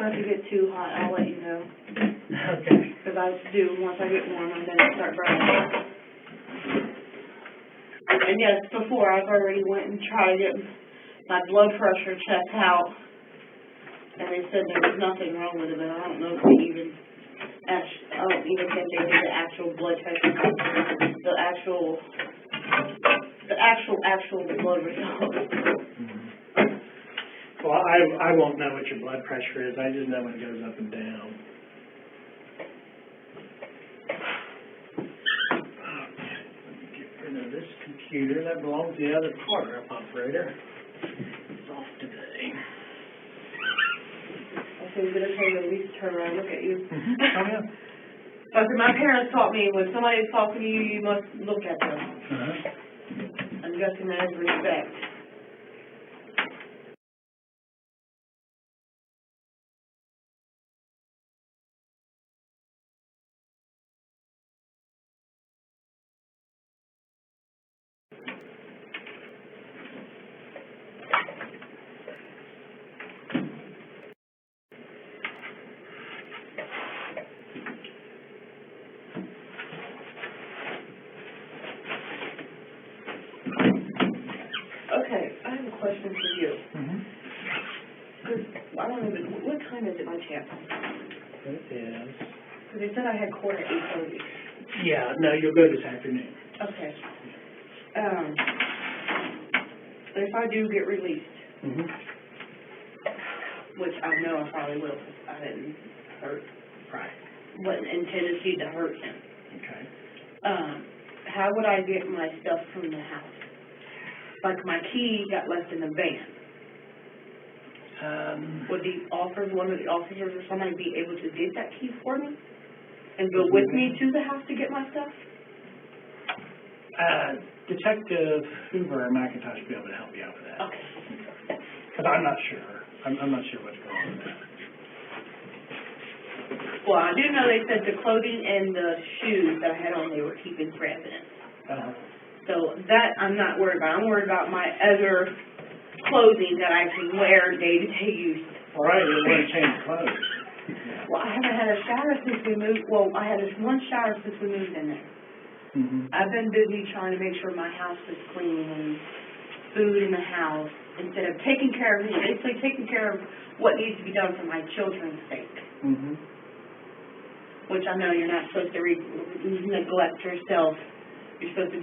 starts to get too hot, I'll let you know. Okay. Because I do, once I get warm, and then I start burning. And yes, before I've already went and tried to get my blood pressure checked out, and they said there was nothing wrong with it, but I don't know if they even, I don't even think they did the actual blood test, the actual blood result. Well, I won't know what your blood pressure is. I just know when it goes up and down. Get rid of this computer. That belongs to the other polygraph operator. It's off today. I think it's okay to at least turn around and look at you. Oh, yeah. But my parents taught me when somebody's talking to you, you must look at them. I'm guessing that is respect. Okay, I have a question for you. I don't even, what time is it by chance? It is. Because they said I had court at 8:30. Yeah, no, you'll go this afternoon. Okay. If I do get released, which I know I probably will, because I didn't hurt, Right. wasn't intended to hurt him. Okay. How would I get my stuff from the house? Like my key got left in the van. Would one of the officers or somebody be able to get that key for me and go with me to the house to get my stuff? Detective Hoover or McIntosh will be able to help you out with that. Okay. Because I'm not sure. I'm not sure what's going on with that. Well, I do know they said the clothing and the shoes that I had on, they were keeping for evidence. So that I'm not worried about. I'm worried about my other clothing that I can wear day-to-day use. All right, you want to change clothes. Well, I haven't had a shower since we moved. Well, I had this one shower since we moved in there. I've been busy trying to make sure my house is clean and food in the house instead of taking care of me, basically taking care of what needs to be done for my children's sake. Which I know you're not supposed to neglect yourself. You're supposed to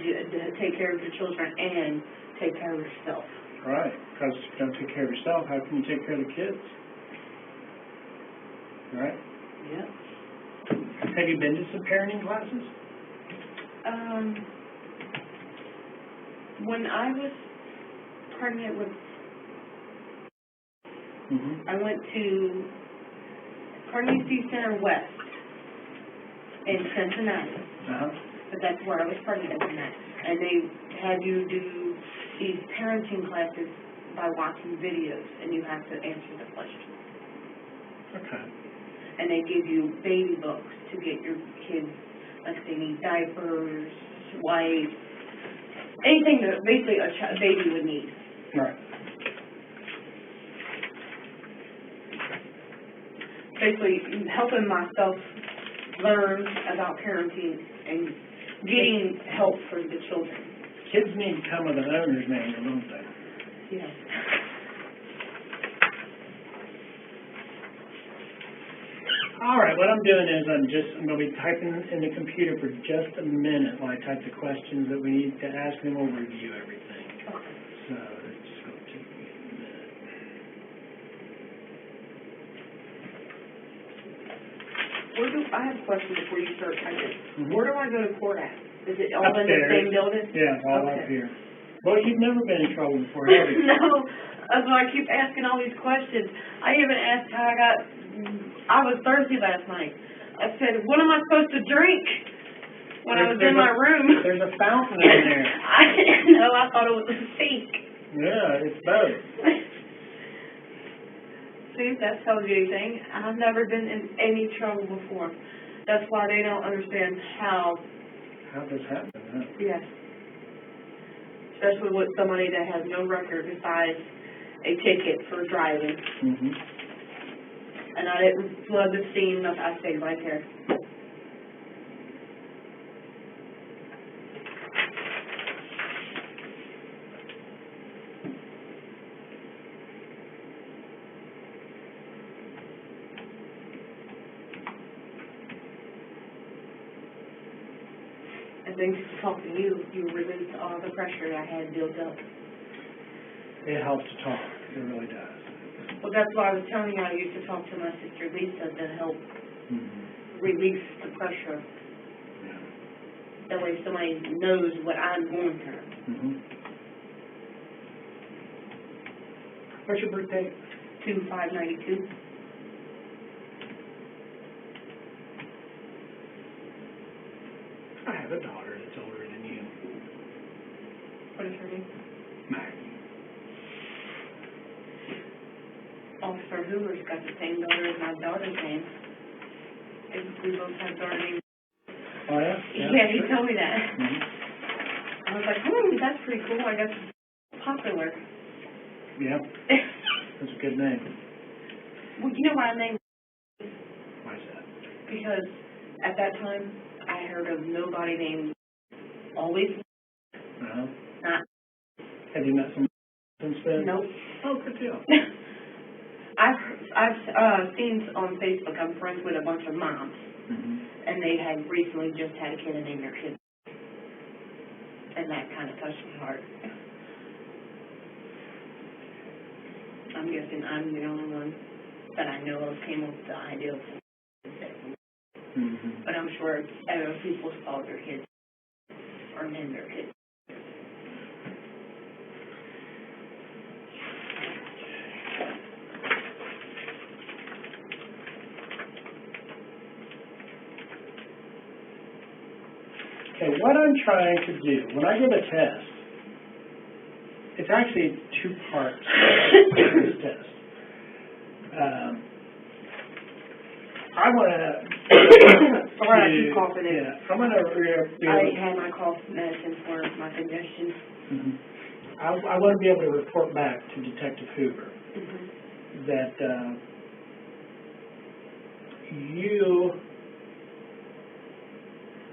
take care of your children and take care of yourself. Right, because if you don't take care of yourself, how can you take care of the kids? Right? Yep. Have you been to some parenting classes? When I was pregnant with, I went to Pregnancy Center West in Cincinnati. But that's where I was pregnant with that. And they had you do these parenting classes by watching videos, and you have to answer the questions. Okay. And they give you baby books to get your kids, like they need diapers, wipes, anything that basically a baby would need. Right. Basically helping myself learn about parenting and getting help for the children. Kids need to come with an owner's manual, don't they? Yes. All right, what I'm doing is I'm going to be typing in the computer for just a minute while I type the questions that we need to ask, and we'll review everything. Okay. So it's just going to take me a minute. I have a question before you start typing. Where do I go to court at? Is it all Upstairs. in the same building? Yeah, all up here. Well, you've never been in trouble before, have you? No, that's why I keep asking all these questions. I even asked how I was thirsty last night. I said, what am I supposed to drink when I was in my room? There's a fountain in there. I didn't know. I thought it was a sink. Yeah, it's both. See, if that tells you anything. I've never been in any trouble before. That's why they don't understand how this happened, huh? Yes. Especially with somebody that has no record besides a ticket for driving. And I didn't flood the scene, I stayed right there. And then to talk to you, you released all the pressure I had built up. It helps to talk. It really does. Well, that's why I was telling you I used to talk to my sister Lisa to help release the pressure. Yeah. That way somebody knows what I'm going through. What's your birthday? 2/5/92. I have a daughter that's older than you. What is her name? Maggie. Officer Hoover's got the same daughter as my daughter's name. We both have daughter names. Oh, yeah? Yeah, he told me that. Mm-hmm. I was like, that's pretty cool. I guess it's popular. Yeah. That's a good name. Well, you know why I named Why is that? because at that time, I heard of nobody named always not. Have you met someone since then? Nope. Oh, good deal. I've seen on Facebook, I'm friends with a bunch of moms, and they had recently just had a kid and named their kid. And that kind of touched my heart. I'm guessing I'm the only one that I know of came up with the idea of but I'm sure other people saw their kids or named their kids. Okay, what I'm trying to do, when I give a test, it's actually two parts to this test. I want to... Sorry, I keep coughing in. Yeah, I'm going to... I had my cough medicine for my congestion. I want to be able to report back to Detective Hoover that you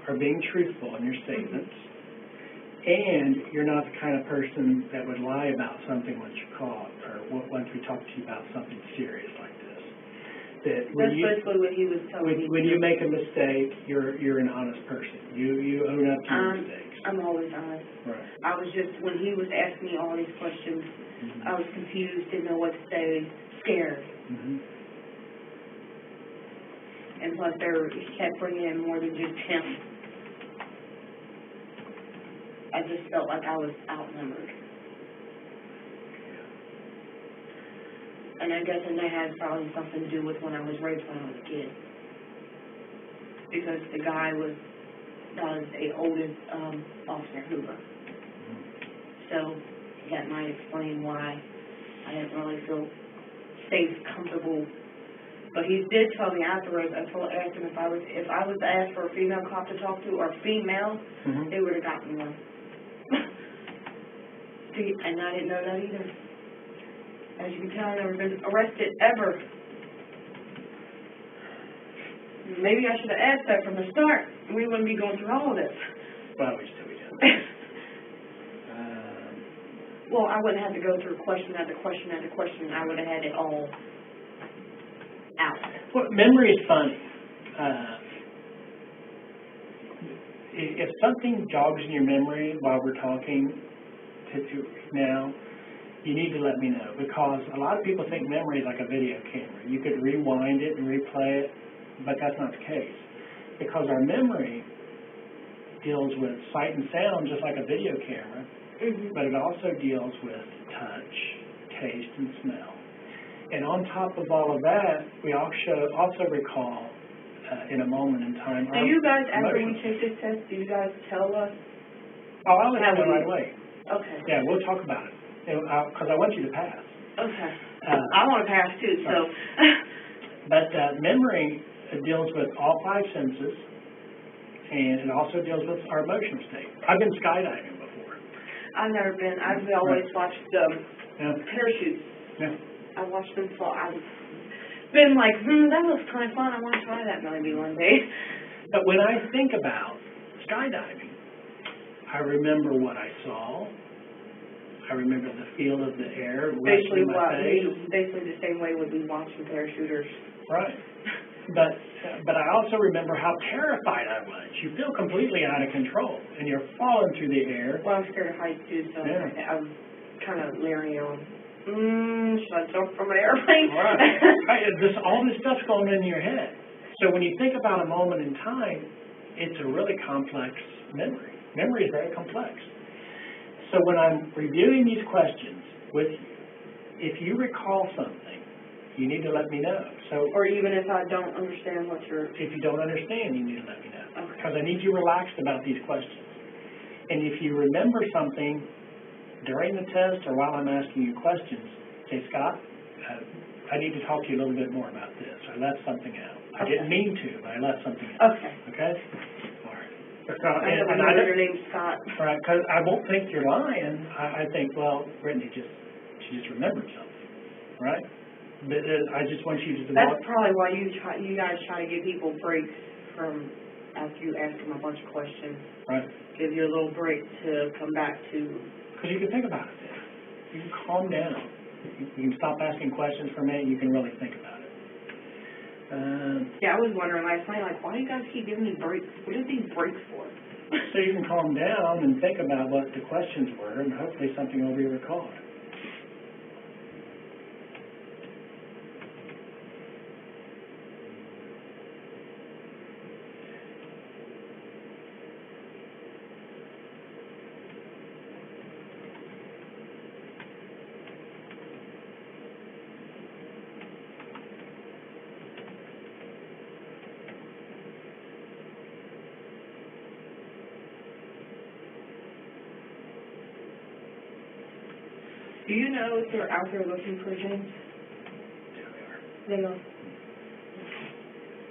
are being truthful in your statements, and you're not the kind of person that would lie about something once you're caught, or once we talk to you about something serious like this. That's basically what he was telling me. When you make a mistake, you're an honest person. You own up to your mistakes. I'm always honest. Right. I was just, when he was asking me all these questions, I was confused, didn't know what to say, scared. And plus, he kept bringing in more than just him. I just felt like I was outnumbered. And I guess that had probably something to do with when I was raped when I was a kid. Because the guy was the oldest Officer Hoover. So that might explain why I didn't really feel safe, comfortable. But he did tell me afterwards, I asked him if I was asked for a female cop to talk to, or female, they would have gotten one. See, and I didn't know that either. As you can tell, I've never been arrested, ever. Maybe I should have asked that from the start. We wouldn't be going through all of this. Well, we still do. Well, I wouldn't have to go through question after question after question. I would have had it all out. Well, memory is funny. If something jogs in your memory while we're talking to now, you need to let me know, because a lot of people think memory is like a video camera. You could rewind it and replay it, but that's not the case, because our memory deals with sight and sound just like a video camera, but it also deals with touch, taste, and smell. And on top of all of that, we also recall in a moment in time. Do you guys, after we take this test, do you guys tell us? Oh, I'll let you know right away. Okay. Yeah, we'll talk about it, because I want you to pass. Okay. I want to pass too, so. But memory deals with all five senses, and it also deals with our emotional state. I've been skydiving before. I've never been. I've always watched parachutes. Yeah. I watched them fall. been like, that looks kind of fun. I want to try that maybe one day. But when I think about skydiving, I remember what I saw. I remember the feel of the air rushing in my face. Basically the same way would be watching parachuters. Right. But I also remember how terrified I was. You feel completely out of control, and you're falling through the air. Well, I'm scared of heights too, so yeah. I'm kind of leery on, should I jump from an airplane? Right. All this stuff's going in your head. So when you think about a moment in time, it's a really complex memory. Memory is very complex. So when I'm reviewing these questions with you, if you recall something, you need to let me know. So, or even if I don't understand if you don't understand, you need to let me know. Okay. Because I need you relaxed about these questions. And if you remember something during the test or while I'm asking you questions, say, Scott, I need to talk to you a little bit more about this. I left something out. I didn't mean to, but I left something out. Okay. Okay? All right. I know your name's Scott. Right, because I won't think you're lying. I think, well, Brittany she just remembered something, right? But I just want you to develop. That's probably why you guys try to give people breaks from after you ask them a bunch of questions. Right. Give you a little break to come back to. Because you can think about it then. You can calm down. You can stop asking questions for a minute. You can really think about it. Yeah, I was wondering last night, like, why do you guys keep giving me breaks? What are these breaks for? So you can calm down and think about what the questions were, and hopefully something will be recalled. Do you know if they're out there looking for James? There we are. They are.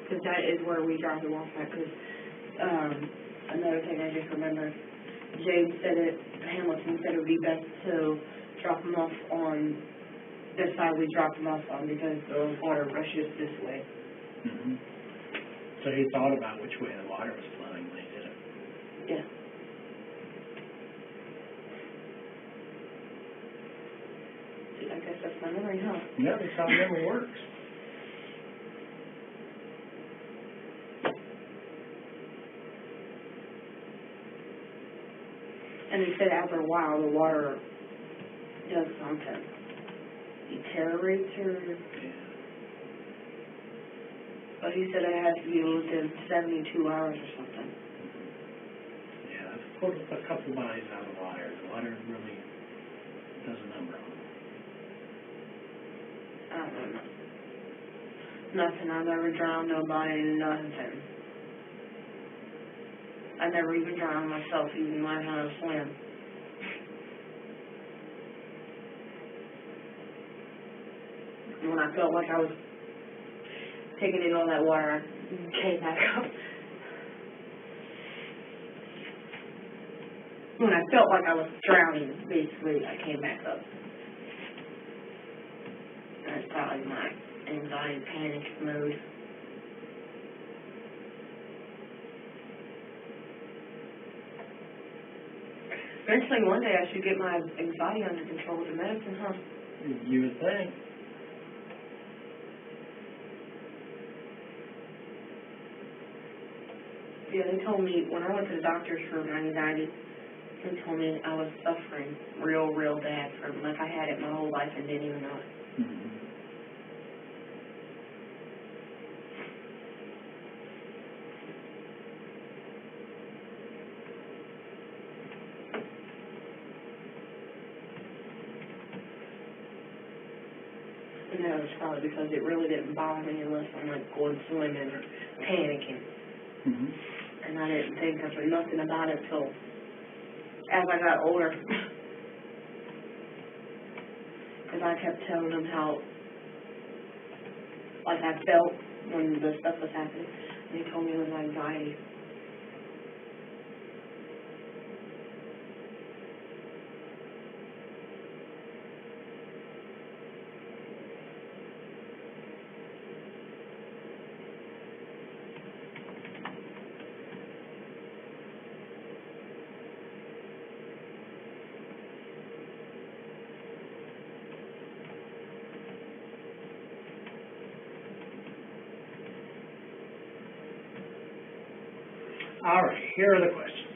Because that is where we drop them off at. Because another thing I just remembered, James said Hamilton said it would be best to drop them off on the side we dropped them off on because the water rushes this way. Mm-hmm. So he thought about which way the water was flowing when he did it. Yeah. I guess that's my memory, huh? Yeah, that's how memory works. And he said after a while the water does something. Deteriorates or... Yeah. But he said it has to be within 72 hours or something. Yeah, that's put a couple bodies out of the water. The water really does a number on them. I don't know. Nothing. I never drowned nobody in nothing. I never even drowned myself, even learned how to swim. And when I felt like I was taking in all that water, I came back up. When I felt like I was drowning, basically, I came back up. That's probably my anxiety panic mode. Eventually, one day, I should get my anxiety under control with the medicine, huh? You would think. Yeah, they told me, when I went to the doctors for my anxiety, they told me I was suffering real, real bad from, like I had it my whole life and didn't even know it. Mm-hmm. And that was probably because it really didn't bother me unless I'm like going swimming or panicking. Mm-hmm. And I didn't think of nothing about it till as I got older. Because I kept telling them how, like, I felt when the stuff was happening. And they told me it was anxiety. All right, here are the questions.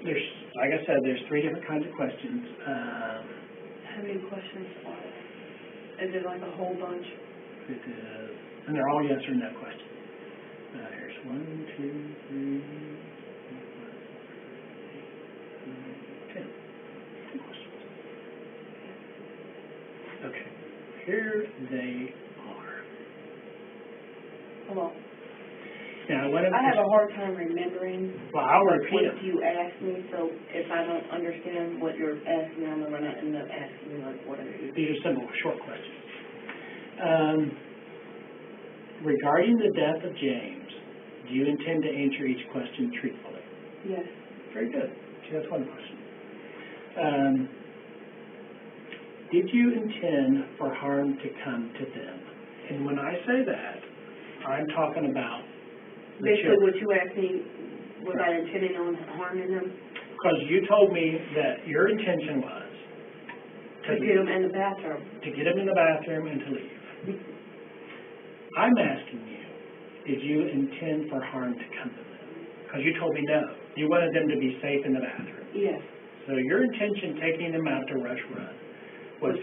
There's, like I said, there's 3 different kinds of questions. How many questions are there? Is it like a whole bunch? It is, and they're all yes or no questions. Here's 1, 2, 3, 4, 5, 6, 7, 8, 9, 10. 10 questions. Okay, here they are. Hold on. Now, I have a hard time remembering well, I'll repeat what you asked me, so if I don't understand what you're asking me, I'm going to end up asking you like whatever you do. These are simple, short questions. Regarding the death of James, do you intend to answer each question truthfully? Yes. Very good. See, that's one question. Did you intend for harm to come to them? And when I say that, I'm talking about basically what you asked me, was I intending on harming them? Because you told me that your intention was to get them in the bathroom. To get them in the bathroom and to leave. I'm asking you, did you intend for harm to come to them? Because you told me no. You wanted them to be safe in the bathroom. Yes. So your intention taking them out to rush run was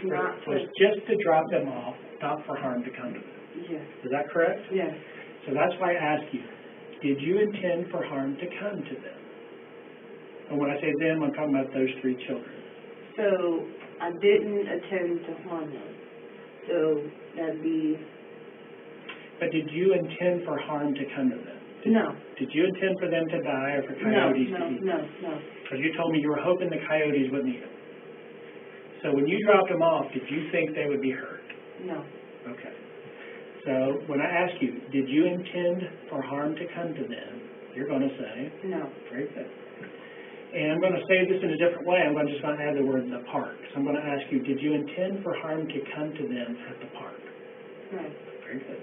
just to drop them off, not for harm to come to them. Yes. Is that correct? Yes. So that's why I asked you, did you intend for harm to come to them? And when I say them, I'm talking about those 3 children. So I didn't intend to harm them. So that'd be... But did you intend for harm to come to them? No. Did you intend for them to die or for coyotes to eat? No. Because you told me you were hoping the coyotes wouldn't eat them. So when you dropped them off, did you think they would be hurt? No. Okay. So when I ask you, did you intend for harm to come to them, you're going to say? No. Very good. And I'm going to say this in a different way. I'm just going to add the word the park. So I'm going to ask you, did you intend for harm to come to them at the park? No. Very good.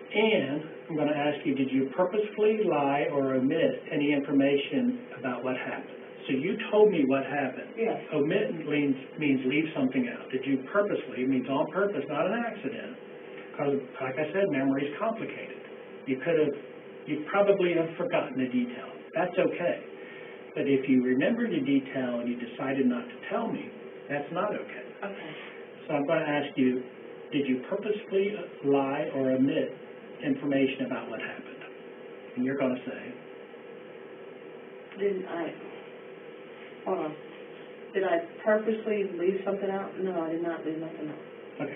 And I'm going to ask you, did you purposefully lie or omit any information about what happened? So you told me what happened. Yes. Omit means leave something out. Did you purposely, means on purpose, not an accident. Because, like I said, memory is complicated. You probably have forgotten the detail. That's okay. But if you remember the detail and you decided not to tell me, that's not okay. Okay. So I'm going to ask you, did you purposefully lie or omit information about what happened? And you're going to say? Hold on. Did I purposely leave something out? No, I did not leave nothing out. Okay.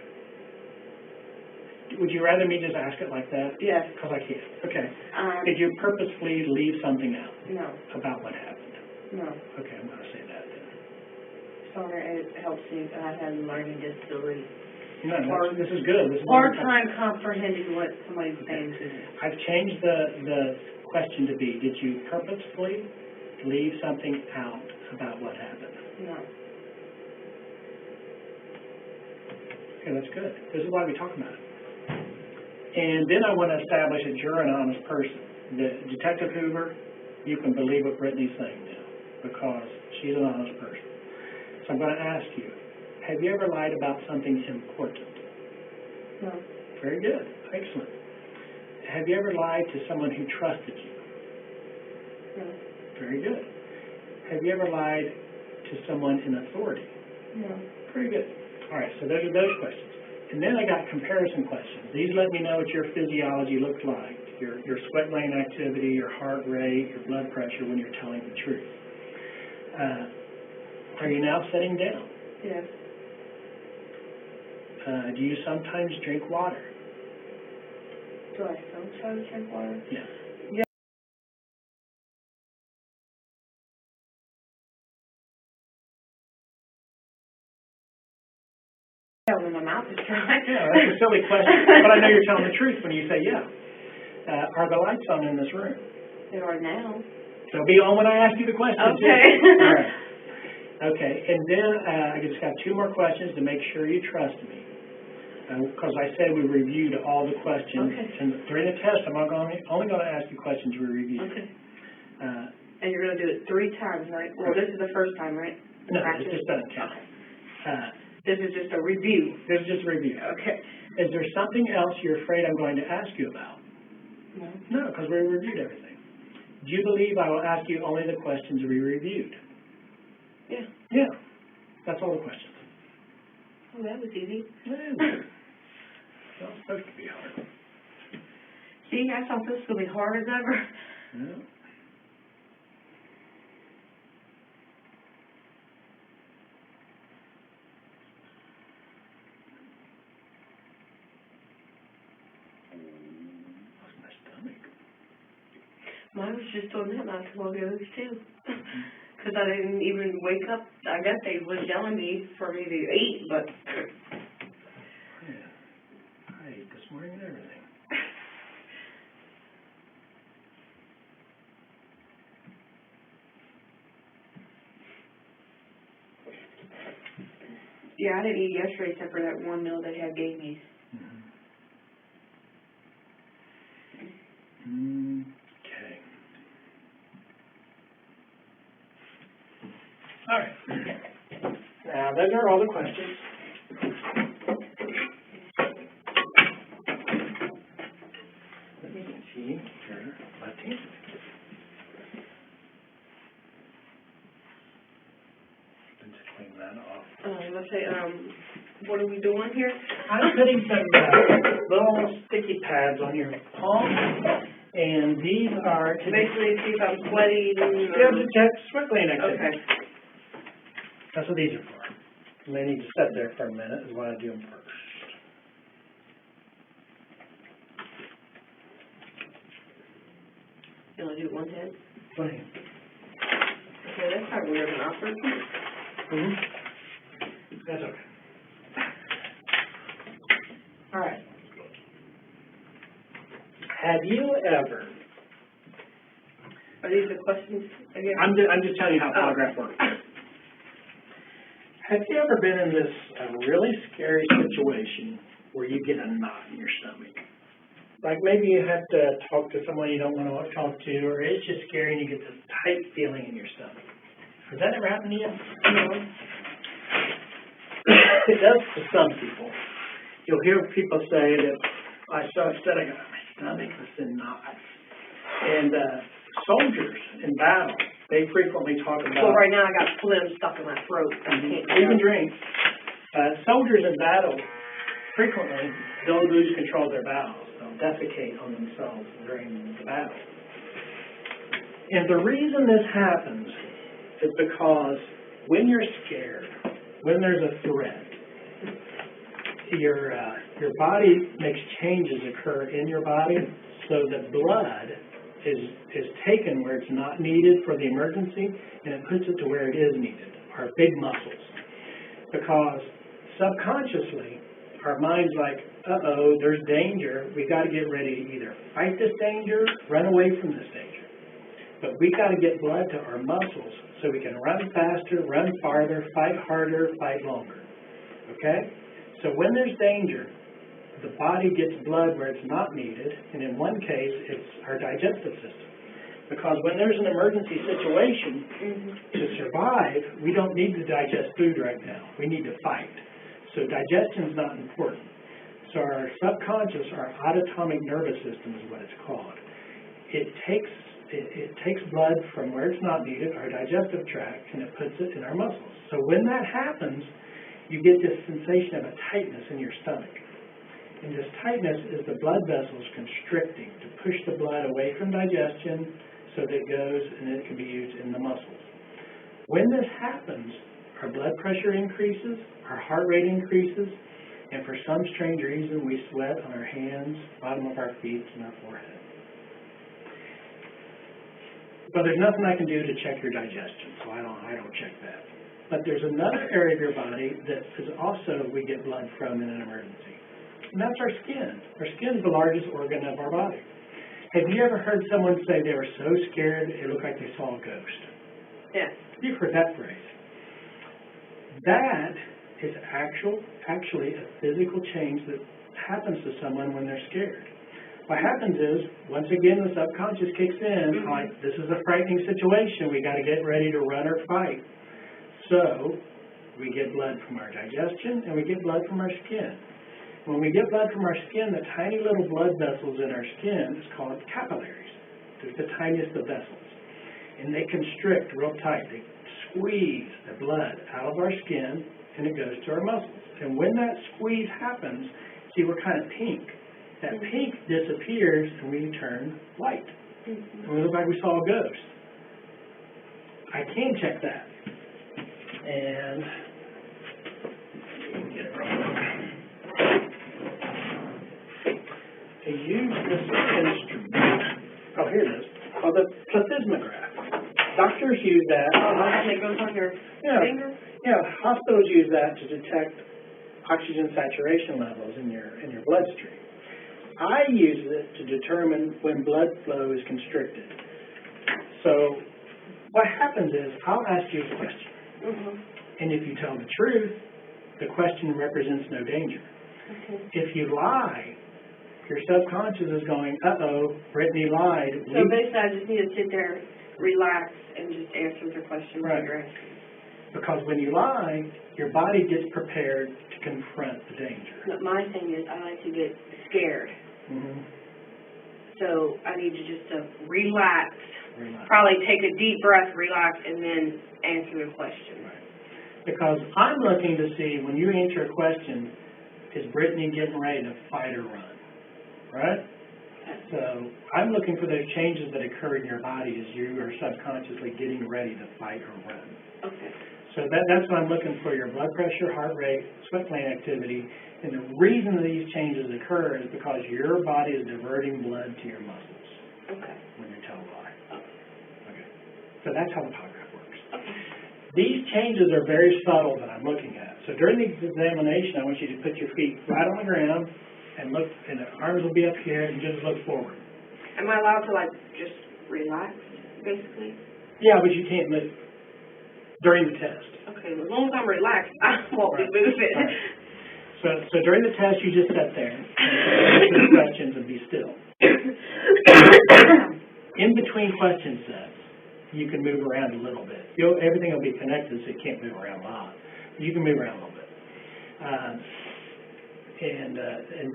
Would you rather me just ask it like that? Yes. Because I can't. Okay. Did you purposefully leave something out? No. About what happened? No. Okay, I'm going to say that then. Sorry, it helps me. I have learning disability. No, this is good. This is hard time comprehending what somebody's saying to me. I've changed the question to be, did you purposefully leave something out about what happened? No. Okay, that's good. This is why we talk about it. And then I want to establish that you're an honest person. Detective Hoover, you can believe what Brittany's saying now because she's an honest person. So I'm going to ask you, have you ever lied about something important? No. Very good. Excellent. Have you ever lied to someone who trusted you? No. Very good. Have you ever lied to someone in authority? No. Very good. All right, so those are those questions. And then I got comparison questions. These let me know what your physiology looks like, your sweat gland activity, your heart rate, your blood pressure when you're telling the truth. Are you now sitting down? Yes. Do you sometimes drink water? Do I sometimes drink water? Yes. Yeah. Yeah, when my mouth is dry. Yeah, that's a silly question, but I know you're telling the truth when you say yeah. Are the lights on in this room? They are now. They'll be on when I ask you the question. Okay. Too. All right. Okay, and then I just got 2 more questions to make sure you trust me. Because I said we reviewed all the questions. Okay. And during the test, I'm only going to ask you questions we reviewed. Okay. And you're going to do it 3 times, right? Well, this is the first time, right? No, it just doesn't count. Okay. This is just a review. This is just a review. Okay. Is there something else you're afraid I'm going to ask you about? No, because we reviewed everything. Do you believe I will ask you only the questions we reviewed? Yeah. Yeah. That's all the questions. Oh, that was easy. It's not supposed to be hard. See, I thought this was going to be hard as ever. Yeah. Lost my stomach. Mine was just doing that not too long ago, too. Because I didn't even wake up. I guess they was yelling me for me to eat, but... Yeah. I ate this morning and everything. Yeah, I didn't eat yesterday except for that one meal they had gave me. Okay. All right. Now, those are all the questions. Let me see your left-handed. Let's clean that off. Let's say, what are we doing here? I'm putting some little sticky pads on your palm, and these are to Basically, see if I'm sweating. Yeah, to check sweat gland activity. Okay. That's what these are for. And they need to sit there for a minute is why I do them first. You want to do one head? Go ahead. Okay, that's kind of weird and awkward. Mm-hmm. That's okay. All right. Have you ever... Are these the questions again? I'm just telling you how polygraph works. Have you ever been in this really scary situation where you get a knot in your stomach? Like maybe you have to talk to someone you don't want to talk to, or it's just scary and you get this tight feeling in your stomach. Has that ever happened to you? No. It does to some people. You'll hear people say that I so upset I got my stomach was in knots. And soldiers in battle, they frequently talk about... Well, right now I got phlegm stuck in my throat. I can't You can drink. Soldiers in battle frequently don't lose control of their bowels. They'll defecate on themselves during the battle. And the reason this happens is because when you're scared, when there's a threat, your body makes changes occur in your body so that blood is taken where it's not needed for the emergency, and it puts it to where it is needed, our big muscles. Because subconsciously, our mind's like, uh-oh, there's danger. We got to get ready to either fight this danger, run away from this danger. But we got to get blood to our muscles so we can run faster, run farther, fight harder, fight longer. Okay? So when there's danger, the body gets blood where it's not needed, and in one case, it's our digestive system. Because when there's an emergency situation, to survive, we don't need to digest food right now. We need to fight. So digestion is not important. So our subconscious, our autonomic nervous system is what it's called. It takes blood from where it's not needed, our digestive tract, and it puts it in our muscles. So when that happens, you get this sensation of a tightness in your stomach. And this tightness is the blood vessels constricting to push the blood away from digestion so that it goes and it can be used in the muscles. When this happens, our blood pressure increases, our heart rate increases, and for some strange reason we sweat on our hands, bottom of our feet, and our forehead. But there's nothing I can do to check your digestion, so I don't check that. But there's another area of your body that is also we get blood from in an emergency. And that's our skin. Our skin is the largest organ of our body. Have you ever heard someone say they were so scared it looked like they saw a ghost? Yeah. You've heard that phrase. That is actually a physical change that happens to someone when they're scared. What happens is, once again, the subconscious kicks in, like, this is a frightening situation, we got to get ready to run or fight. So, we get blood from our digestion and we get blood from our skin. When we get blood from our skin, the tiny little blood vessels in our skin is called capillaries. They're the tiniest of vessels. And they constrict real tight. They squeeze the blood out of our skin, and it goes to our muscles. And when that squeeze happens, see, we're kind of pink. That pink disappears, and we turn white. And we look like we saw a ghost. I can check that. And get it real quick. To use this instrument, oh, here it is, called the plethysmograph. Doctors use that. It goes on your finger? Yeah, hospitals use that to detect oxygen saturation levels in your bloodstream. I use it to determine when blood flow is constricted. So what happens is I'll ask you a question. And if you tell the truth, the question represents no danger. If you lie, your subconscious is going, uh-oh, Brittany lied. So basically I just need to sit there, relax, and just answer the question that you're asking. Because when you lie, your body gets prepared to confront the danger. But my thing is I like to get scared. So I need to just relax, probably take a deep breath, relax, and then answer the question. Because I'm looking to see, when you answer a question, is Brittany getting ready to fight or run? Right? So I'm looking for those changes that occur in your body as you are subconsciously getting ready to fight or run. So that's what I'm looking for, your blood pressure, heart rate, sweat gland activity. And the reason these changes occur is because your body is diverting blood to your muscles when you tell a lie. So that's how the polygraph works. These changes are very subtle that I'm looking at. So during the examination, I want you to put your feet flat on the ground and look, and the arms will be up here, and just look forward. Am I allowed to, just relax, basically? Yeah, but you can't move during the test. Okay, as long as I'm relaxed, I won't be moving. So during the test, you just sit there and answer the questions and be still. In between question sets, you can move around a little bit. Everything will be connected, so you can't move around a lot. You can move around a little bit. And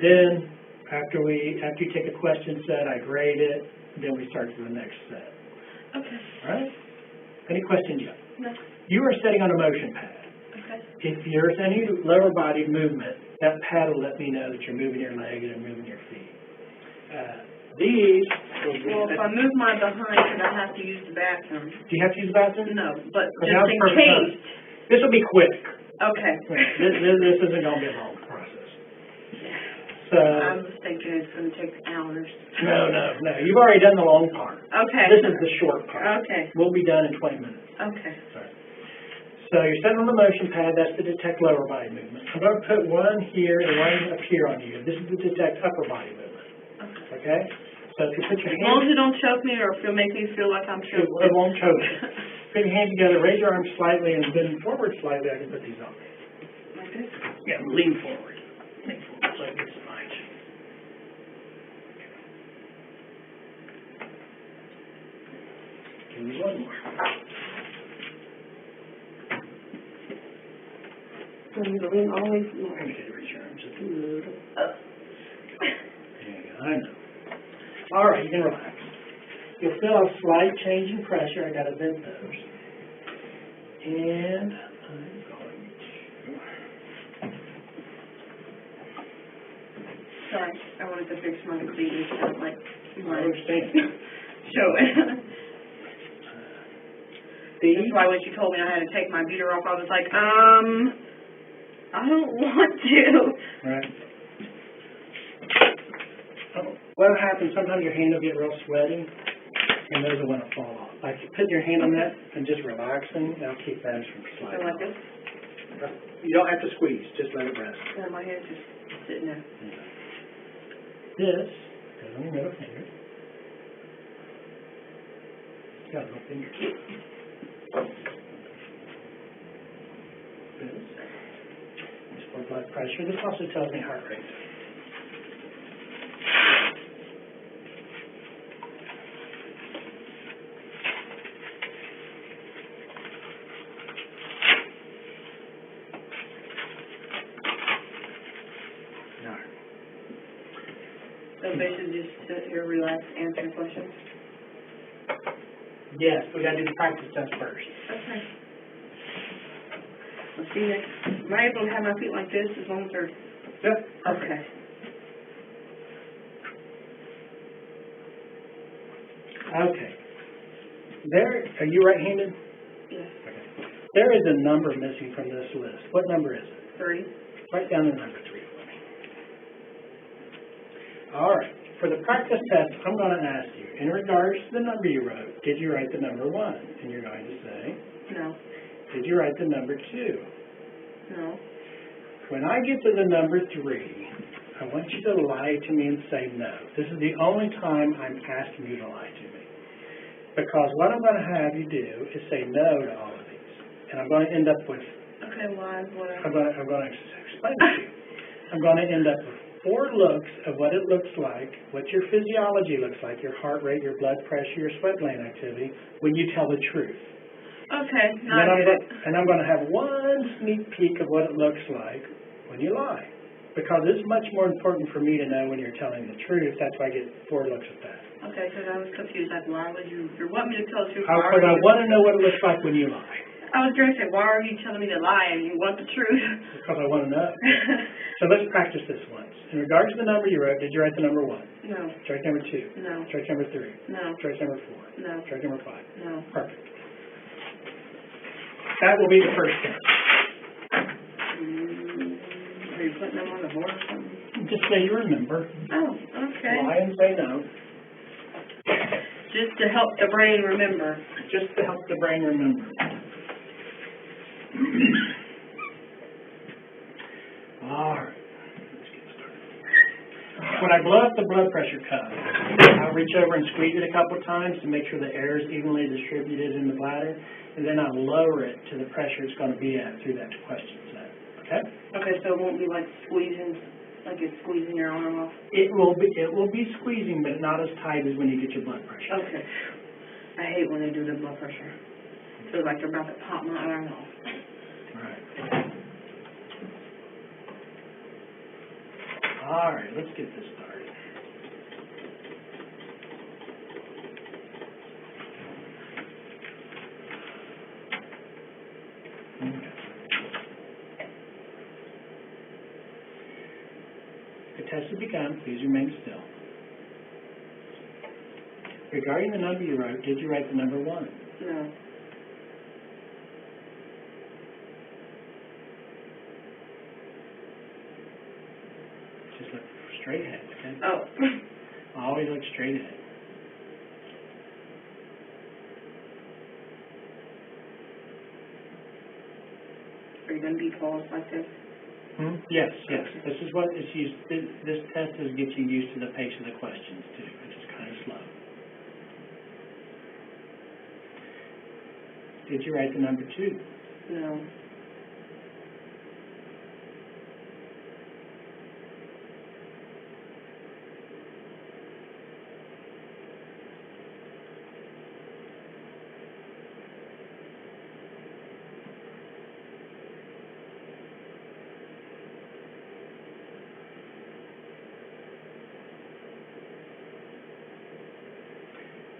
then after you take a question set, I grade it, then we start to the next set. Okay. All right? Any questions yet? No. You are sitting on a motion pad. If there's any lower body movement, that pad will let me know that you're moving your leg and moving your feet. These will be... Well, if I move my behind, could I have to use the bathroom? Do you have to use the bathroom? No, but just in case. This will be quick. Okay. This isn't going to be a long process. So, I was thinking it's going to take hours. No. You've already done the long part. Okay. This is the short part. Okay. We'll be done in 20 minutes. Okay. Sorry. So you're sitting on the motion pad. That's to detect lower body movement. I'm going to put one here and one up here on you. This is to detect upper body movement. Okay? So if you put your hands... As long as it don't choke me or if it'll make me feel like I'm choking. It won't choke you. Put your hands together, raise your arms slightly, and bend forward slightly. I can put these on. Like this? Yeah, lean forward. Lean forward like this behind you. Give me one more. So you lean all the way from there. Okay, raise your arms just a little up. Yeah, I know. All right, you can relax. You'll feel a slight change in pressure. I got to bend those. And I'm going to... Sorry, I wanted to fix my feet instead of I understand. Show it. That's why when she told me I had to take my beater off, I was like, I don't want to. Right. What happens, sometimes your hand will get real sweaty, and those will want to fall off. Like, put your hand on that and just relaxing, that'll keep those from sliding. So like this? You don't have to squeeze, just let it rest. Yeah, my hand's just sitting there. Okay. This goes on your middle finger. Got a little finger. This is for blood pressure. This also tells me heart rate. All right. So basically just sit here, relax, answer questions? Yes, we gotta do the practice test first. Okay. Let's see next. Am I able to have my feet like this as long as they're... Yep. Okay. Okay. Are you right-handed? Yes. Okay. There is a number missing from this list. What number is it? 3. Write down the number 3 for me. All right. For the practice test, I'm going to ask you, in regards to the number you wrote, did you write the number 1? And you're going to say, No. did you write the number 2? No. When I get to the number 3, I want you to lie to me and say no. This is the only time I'm asking you to lie to me. Because what I'm going to have you do is say no to all of these. And I'm going to end up with... Okay, why? Whatever. I'm going to explain it to you. I'm going to end up with 4 looks of what it looks like, what your physiology looks like, your heart rate, your blood pressure, your sweat gland activity, when you tell the truth. Okay, And I'm going to have 1 sneak peek of what it looks like when you lie. Because it's much more important for me to know when you're telling the truth. That's why I get 4 looks at that. Okay, because I was confused. Like, why would you want me to tell the truth? Because I want to know what it looks like when you lie. I was going to say, why are you telling me to lie and you want the truth? Because I want to know. So let's practice this once. In regards to the number you wrote, did you write the number 1? No. Did you write number 2? No. Did you write number 3? No. Did you write number 4? No. Did you write number 5? No. Perfect. That will be the first test. Are you putting them on the board or something? Just say you remember. Oh, okay. Lie and say no. Just to help the brain remember. Just to help the brain remember. All right. Let's get started. When I blow up the blood pressure cuff, I'll reach over and squeeze it a couple of times to make sure the air is evenly distributed in the bladder, and then I'll lower it to the pressure it's going to be at through that question set. Okay? Okay, so it won't be like squeezing, like it's squeezing your arm off? It will be squeezing, but not as tight as when you get your blood pressure. Okay. I hate when they do the blood pressure. Feels like they're about to pop my arm off. Right. All right, let's get this started. Okay. The test has begun. Please remain still. Regarding the number you wrote, did you write the number 1? No. Just look straight ahead, okay? Oh. Always look straight ahead. Are you going to be paused like this? Yes, yes. This is what it's used. This test is get you used to the pace of the questions too, which is kind of slow. Did you write the number 2? No.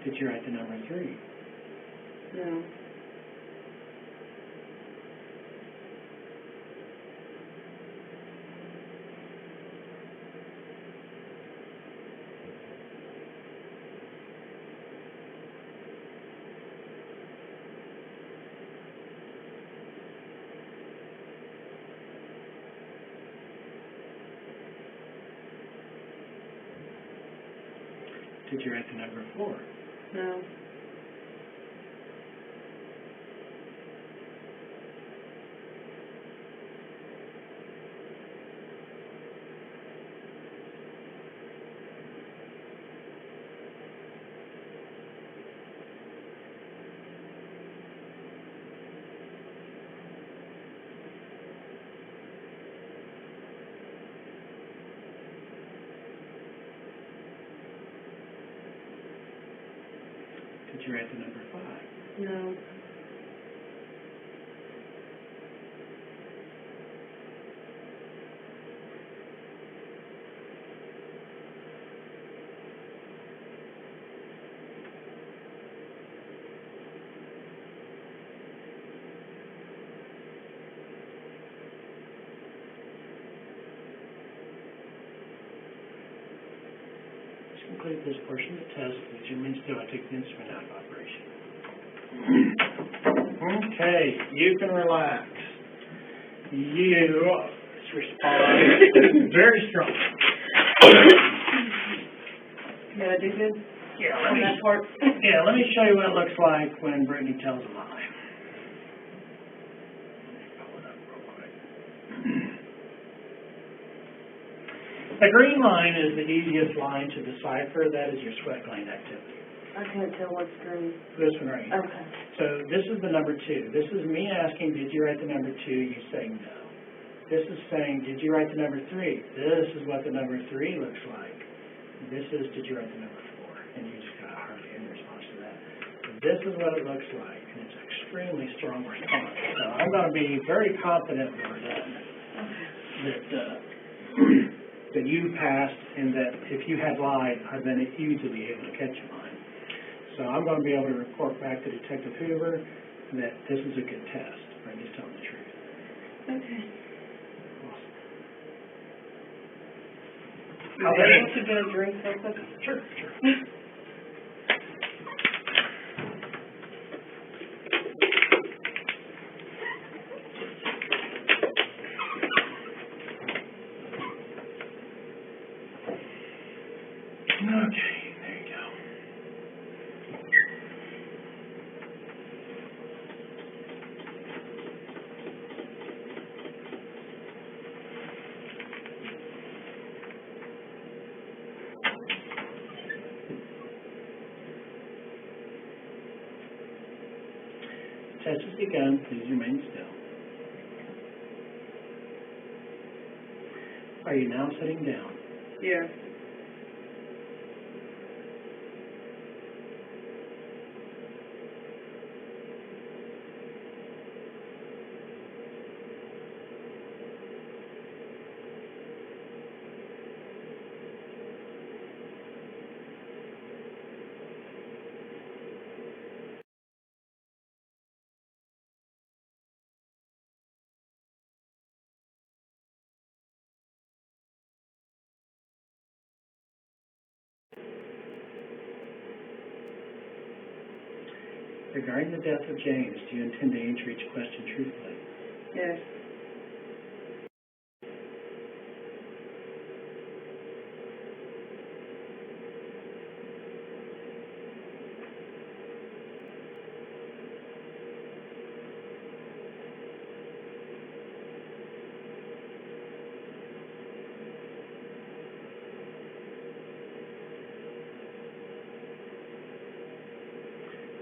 Did you write the number 3? No. Did you write the number 4? No. Did you write the number 5? No. conclude this portion of the test. Would you mind still I take the instrument out of operation? Okay, you can relax. You respond very strong. Did I do good? Yeah, On that part? Yeah, let me show you what it looks like when Brittany tells a lie. Pull it up real quick. The green line is the easiest line to decipher. That is your sweat gland activity. I can't tell what's green. This one right here. Okay. So this is the number 2. This is me asking, did you write the number 2? You say no. This is saying, did you write the number 3? This is what the number 3 looks like. This is, did you write the number 4? And you just got hardly any response to that. This is what it looks like, and it's an extremely strong response. So I'm going to be very confident when we're done that you passed, and that if you had lied, I've been easily able to catch you lying. So I'm going to be able to report back to Detective Hoover that this is a good test. Brittany's telling the truth. Okay. Awesome. Are you able to get a drink real quick? Sure. Okay, there you go. Test has begun. Please remain still. Are you now sitting down? Yeah. Regarding the death of James, do you intend to answer each question truthfully? Yes.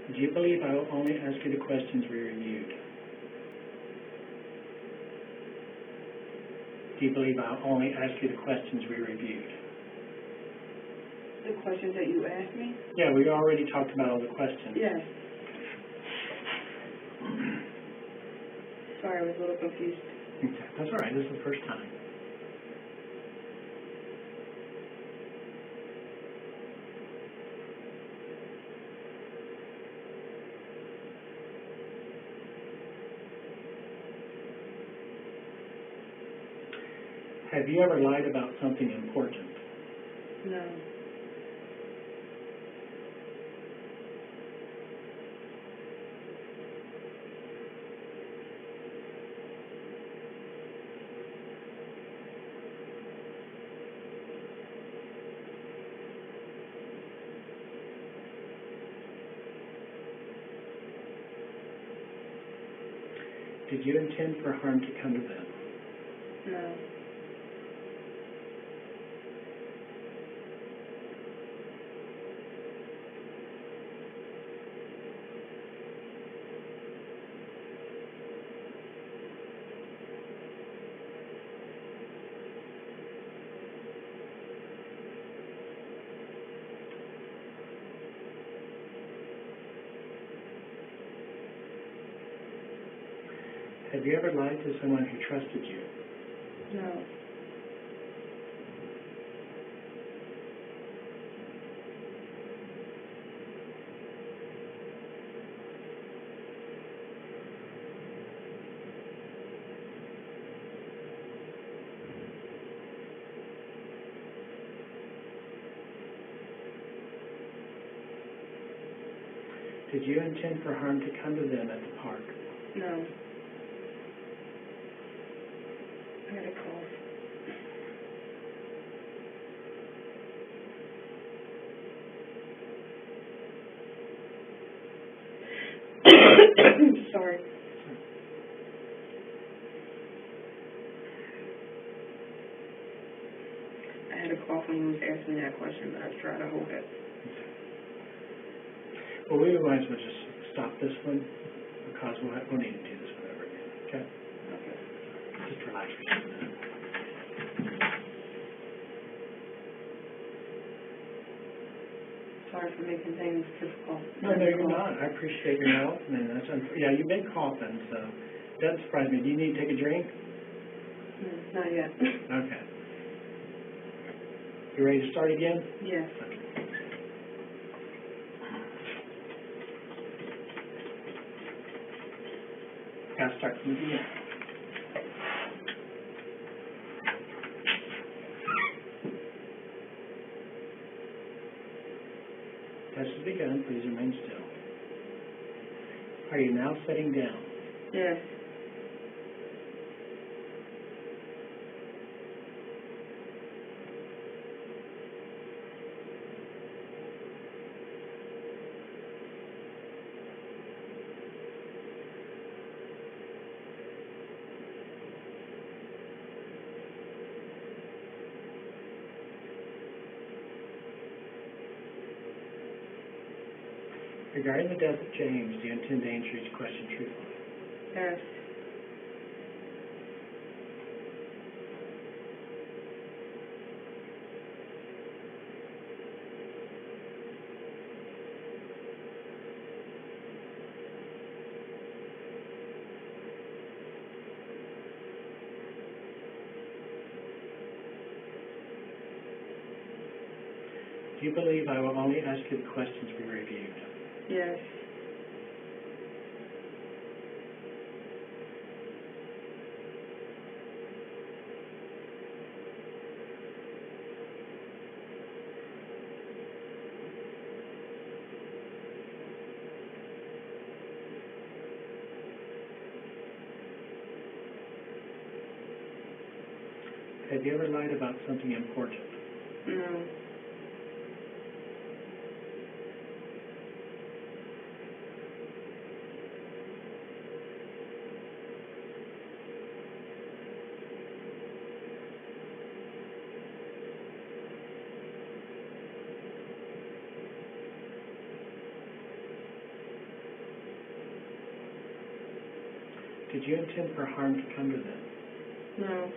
Do you believe I will only ask you the questions we reviewed? Do you believe I'll only ask you the questions we reviewed? The questions that you asked me? Yeah, we already talked about all the questions. Yes. Sorry, I was a little confused. Okay, that's all right. This is the first time. Have you ever lied about something important? No. Did you intend for harm to come to them? No. Have you ever lied to someone who trusted you? No. Did you intend for harm to come to them at the park? No. I had a cough. Sorry. I had a cough when you was asking me that question, but I tried to hold it. Well, we might as well just stop this one because we'll need to do this one over again, okay? Okay. Just relax for just a minute. Sorry for making things difficult. No, you're not. I appreciate your help. I mean, yeah, you've been coughing, so it doesn't surprise me. Do you need to take a drink? Not yet. Okay. You ready to start again? Yes. Okay. Gotta start from the beginning. Test has begun. Please remain still. Are you now sitting down? Yes. Regarding the death of James, do you intend to answer each question truthfully? Yes. Do you believe I will only ask you the questions we reviewed? Yes. Have you ever lied about something important? No. Did you intend for harm to come to them? No.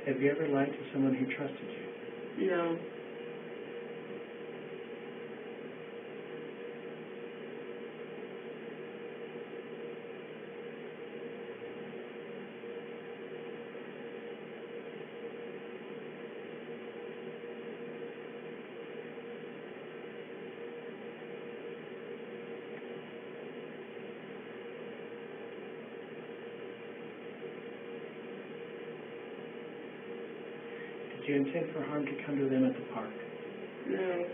Have you ever lied to someone who trusted you? No. Did you intend for harm to come to them at the park? No.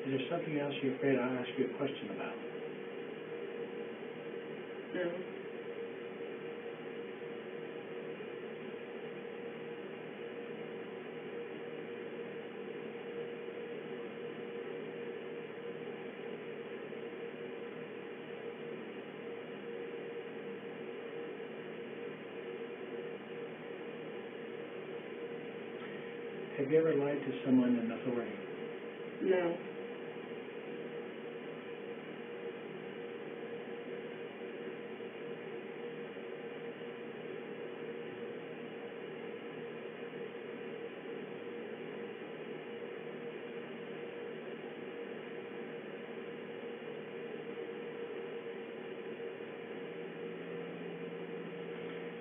Is there something else you're afraid I'll ask you a question about? No. Have you ever lied to someone in authority? No.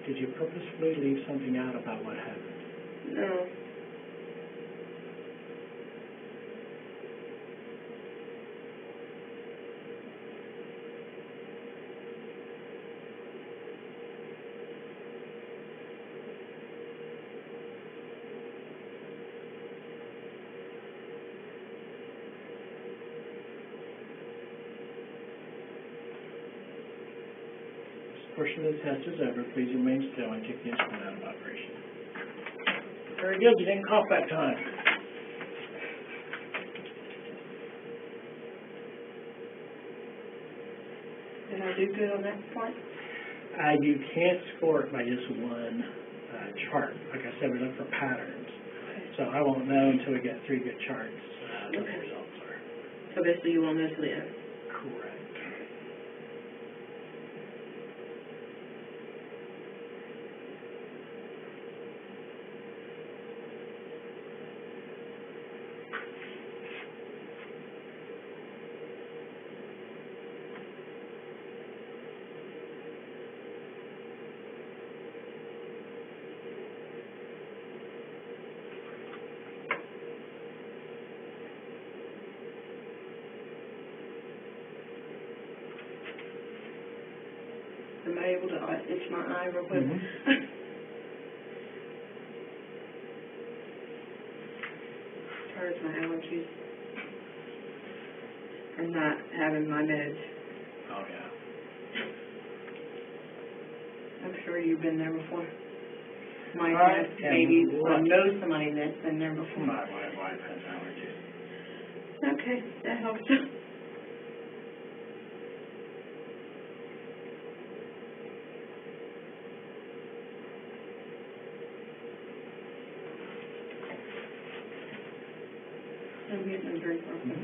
Did you purposefully leave something out about what happened? No. Portion of the test is over. Please remain still and take the instrument out of operation. Very good. You didn't cough that time. Did I do good on that point? You can't score it by just one chart. Like I said, we look for patterns. So I won't know until we get 3 good charts what the results are. So basically you won't know till the end. Correct. Am I able to itch my eye real quick? Mm-hmm. As far as my allergies from not having my meds. Oh, yeah. I'm sure you've been there before. My I babies, am I lucky. know somebody that's been there before. My wife has allergies. Okay, that helps. I'm getting a drink real quick.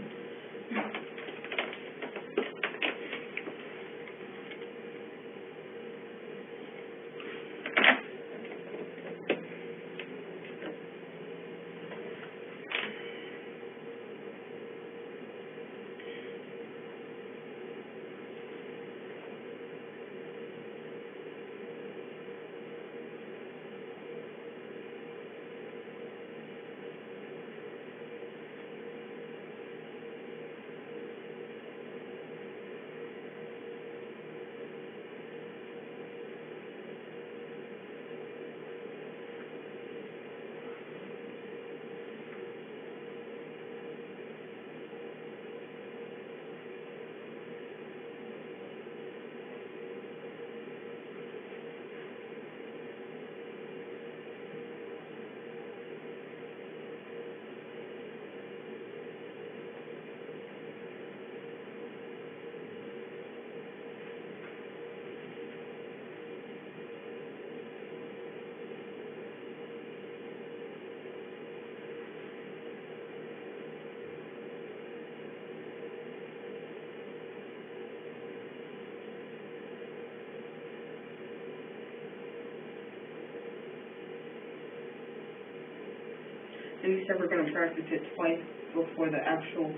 And you said we're going to practice it twice before the actual...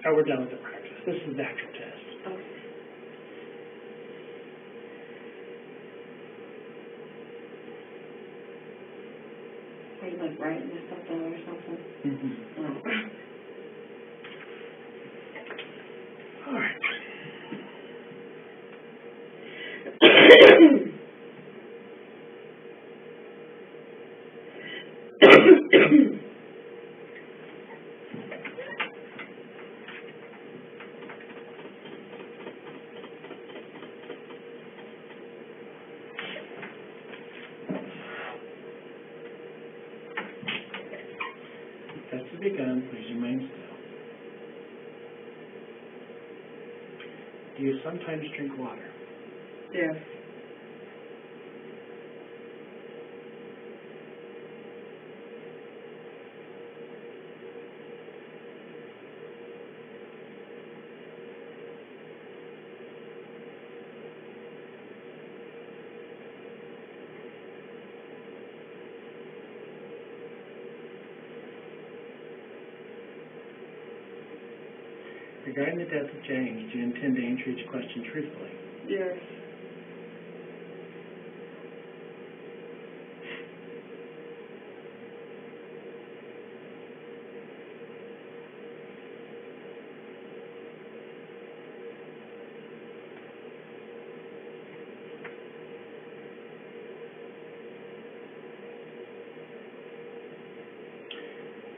Oh, we're done with the practice. This is the actual test. Okay. Are you like writing this stuff down or something? Mm-hmm. No. All right. Test has begun. Please remain still. Do you sometimes drink water? Yes. Regarding the death of James, do you intend to answer each question truthfully? Yes.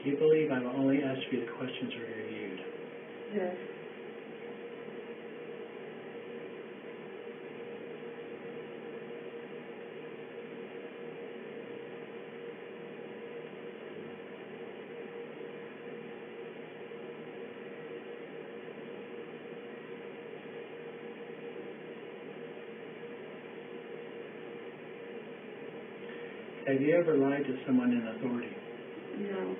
Do you believe I've only asked you the questions we reviewed? Yes. Have you ever lied to someone in authority? No.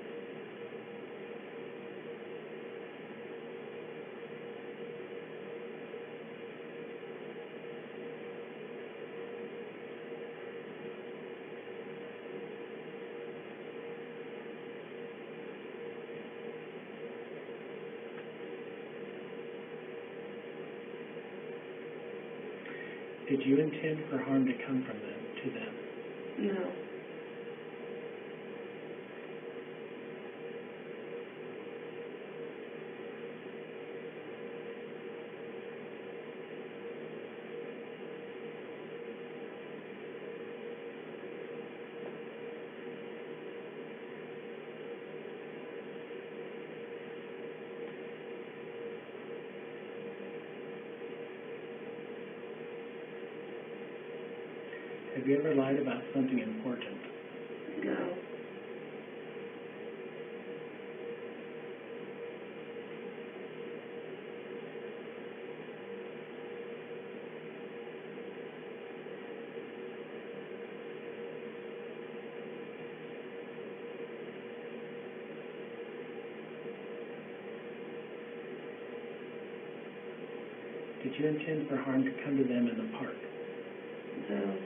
Did you intend for harm to come from them, to them? No. Have you ever lied about something important? No. Did you intend for harm to come to them in the park? No.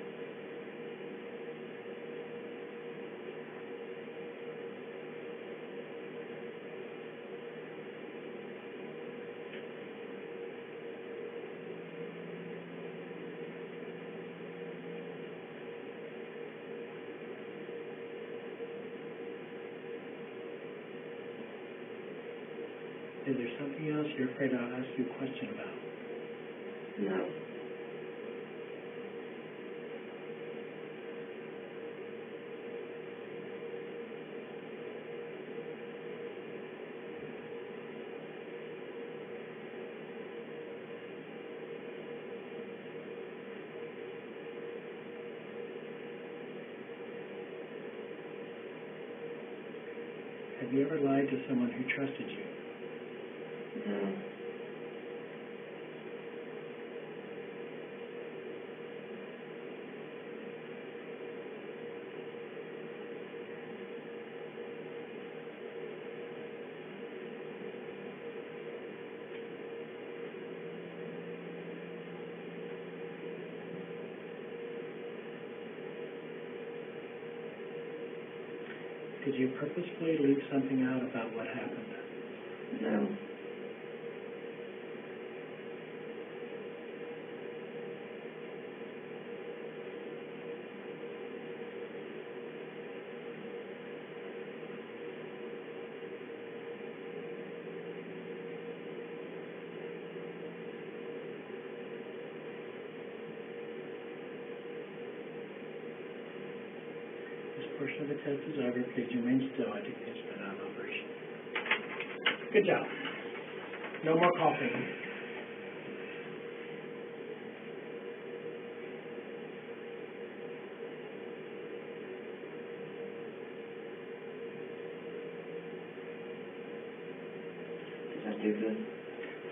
Is there something else you're afraid I'll ask you a question about? No. Have you ever lied to someone who trusted you? No. Did you purposefully leave something out about what happened? No. This portion of the test is over. Please remain still. I take this been out of operation. Good job. No more coughing. Did I do good?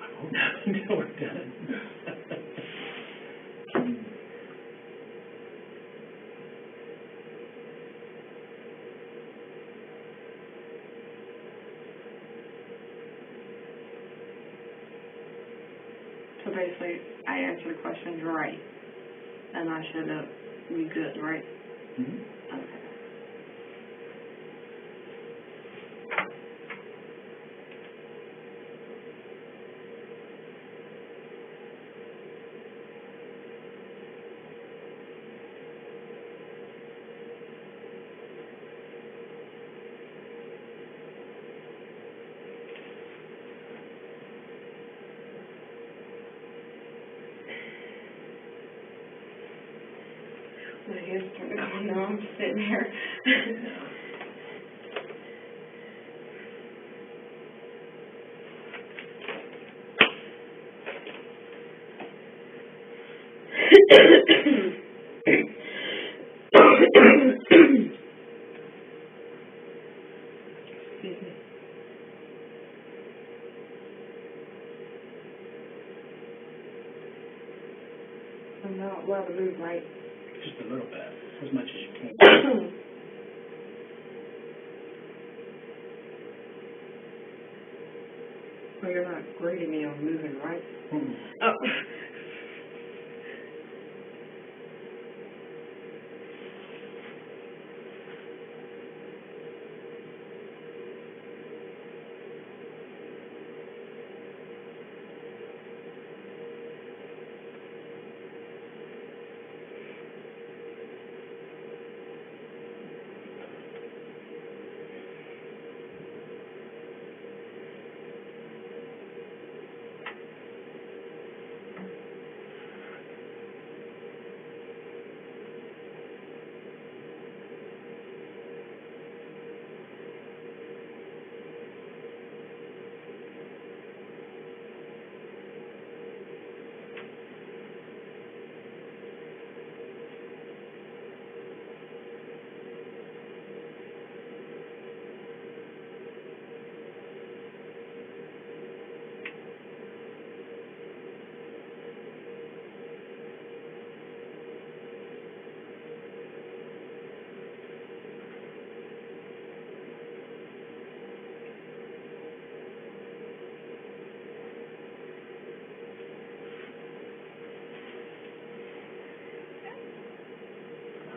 I won't know until we're done. So basically, I answered the questions right, and I should have be good, right? Mm-hmm. Okay. My hands starting to go numb, sitting here. Excuse me. I'm not allowed to move, right? Just a little bit, as much as you can. Well, you're not grading me on moving, right? Mm-mm. Oh.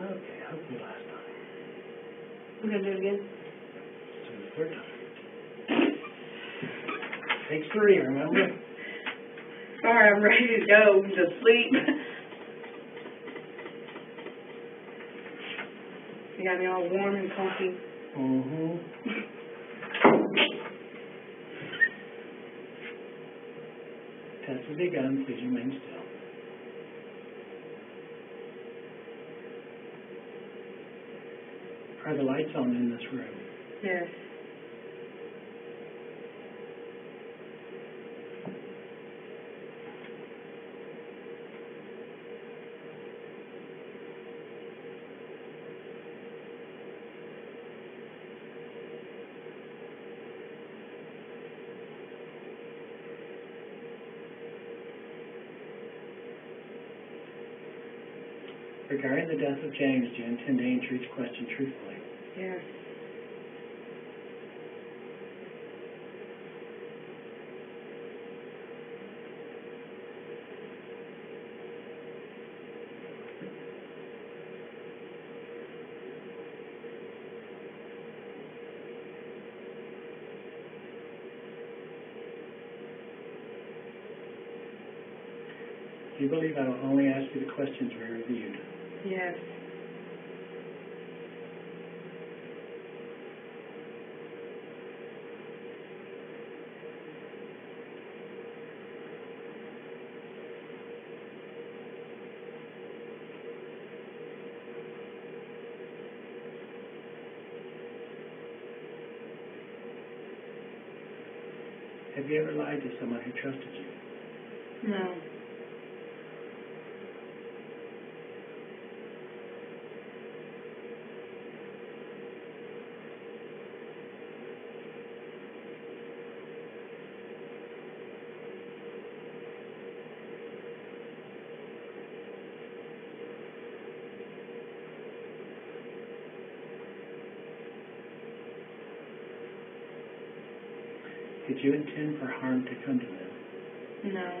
Okay, hopefully last time. We're gonna do it again? So the third time. Takes 3, remember? Sorry, I'm ready to go to sleep. You got me all warm and comfy. Mm-hmm. Test has begun. Please remain still. Are the lights on in this room? Yes. Regarding the death of James, do you intend to answer each question truthfully? Yes. Do you believe I will only ask you the questions we reviewed? Yes. Have you ever lied to someone who trusted you? No. Did you intend for harm to come to them? No.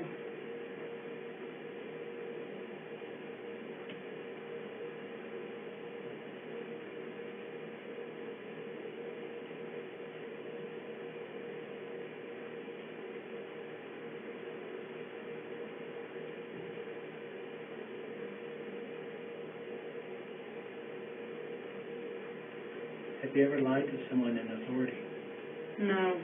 Have you ever lied to someone in authority? No.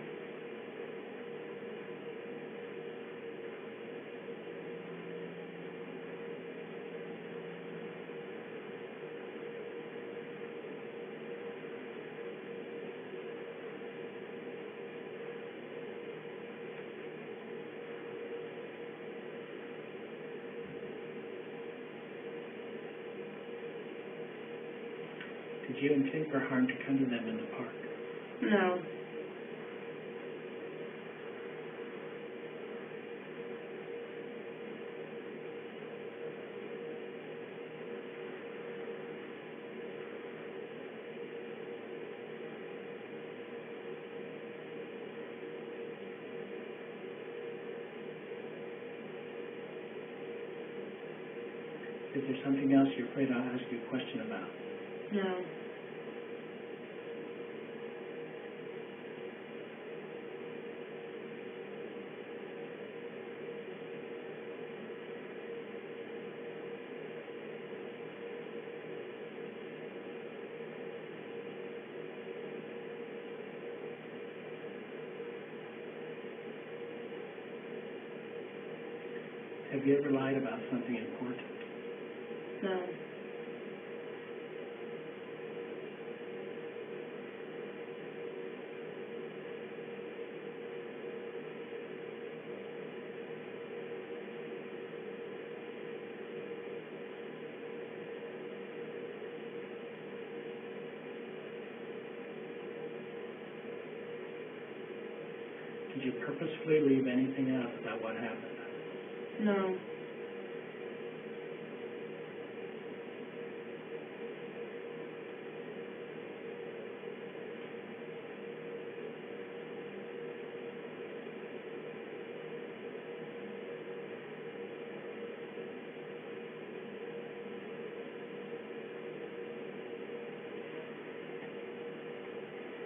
Did you intend for harm to come to them in the park? No. Is there something else you're afraid I'll ask you a question about? No. Have you ever lied about something important? No. Did you purposefully leave anything out about what happened? No.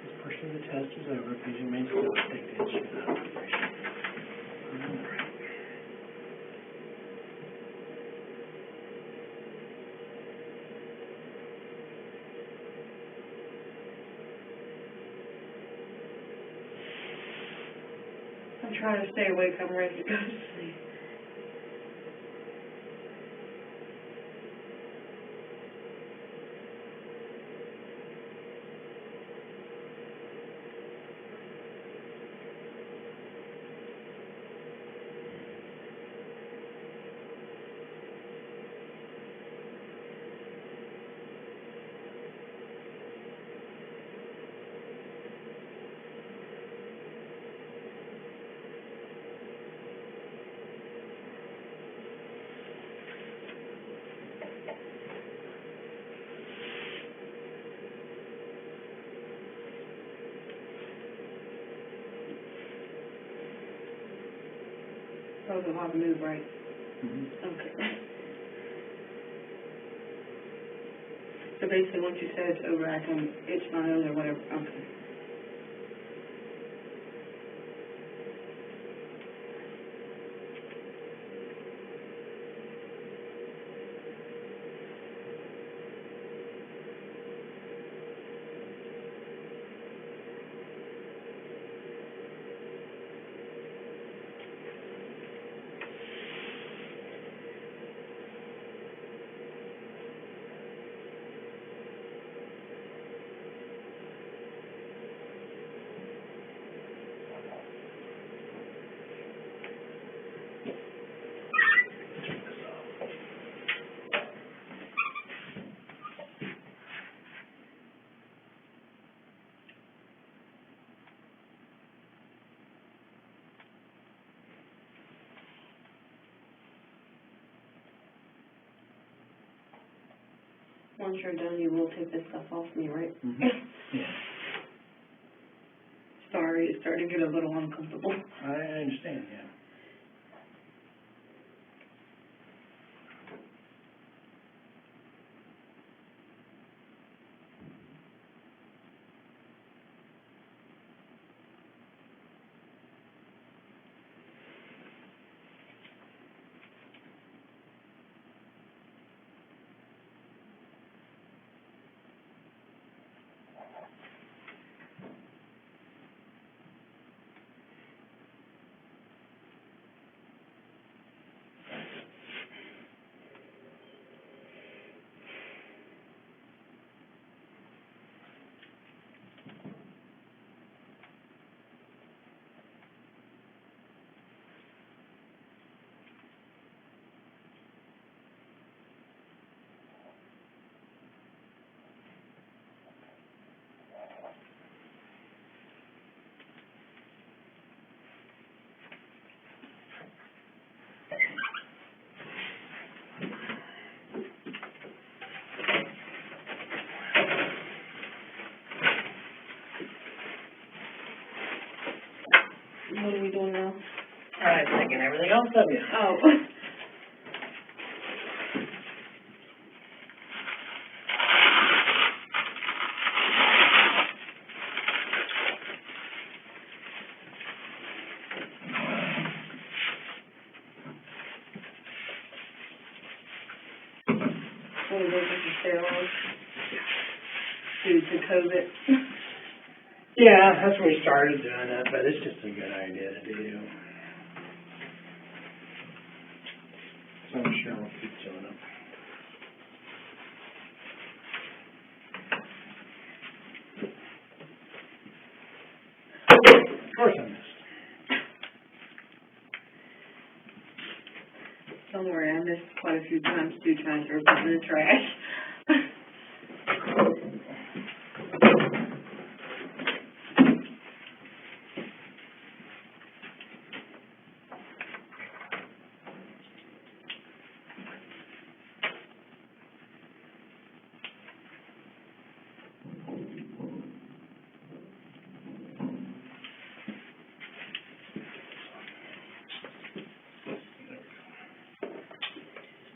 This portion of the test is over. Please remain still and take the instrument out of operation. All right. I'm trying to stay awake. I'm ready to go to sleep. I was on the move, right? Mm-hmm. Okay. So basically, once you say it's over, I can itch my nose or whatever. Okay. Once you're done, you will take this stuff off me, right? Mm-hmm. Yeah. Sorry, it's starting to get a little uncomfortable. I understand, yeah. everything else of you. Oh. What are those for steroids? Due to COVID. Yeah, that's when we started doing it, but it's just a good idea to do. So I'm sure we'll keep doing it. Of course I missed. Don't worry, I missed quite a few times too trying to throw in the trash.